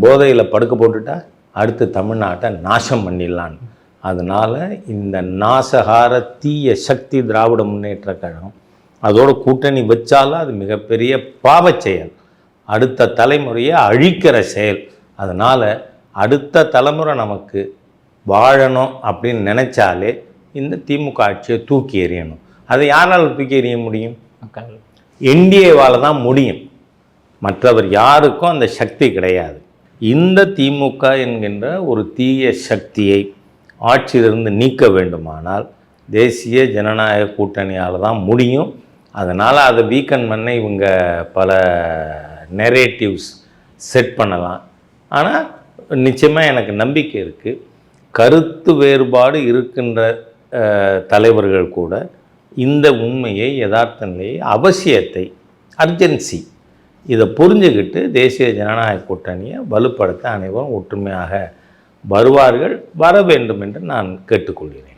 போதையில் படுக்க போட்டுட்டா அடுத்து தமிழ்நாட்டை நாசம் பண்ணிடலான்னு. அதனால் இந்த நாசகார தீய சக்தி திராவிட முன்னேற்ற கழகம் அதோட கூட்டணி வச்சாலும் அது மிகப்பெரிய பாவச் செயல், அடுத்த தலைமுறையை அழிக்கிற செயல். அதனால் அடுத்த தலைமுறை நமக்கு வாழணும் அப்படின்னு நினச்சாலே இந்த திமுக ஆட்சியை தூக்கி எறியணும். அதை யாரால் தூக்கி எறிய முடியும்? என்டிஏவால் தான் முடியும். மற்றவர் யாருக்கும் அந்த சக்தி கிடையாது. இந்த திமுக என்கின்ற ஒரு தீய சக்தியை ஆட்சியிலிருந்து நீக்க வேண்டுமானால் தேசிய ஜனநாயக கூட்டணியால் தான் முடியும். அதனால் அதை வீக்கன் பண்ண இவங்க பல நெரேட்டிவ்ஸ் செட் பண்ணலாம். ஆனால் நிச்சயமாக எனக்கு நம்பிக்கை இருக்குது, கருத்து வேறுபாடு இருக்கின்ற தலைவர்கள் கூட இந்த உண்மையை, யதார்த்த நிலையை, அவசியத்தை, அர்ஜென்சி இதை புரிஞ்சுக்கிட்டு தேசிய ஜனநாயக கூட்டணியை வலுப்படுத்த அனைவரும் ஒற்றுமையாக வருவார்கள், வர வேண்டும் என்று நான் கேட்டுக்கொள்கிறேன்.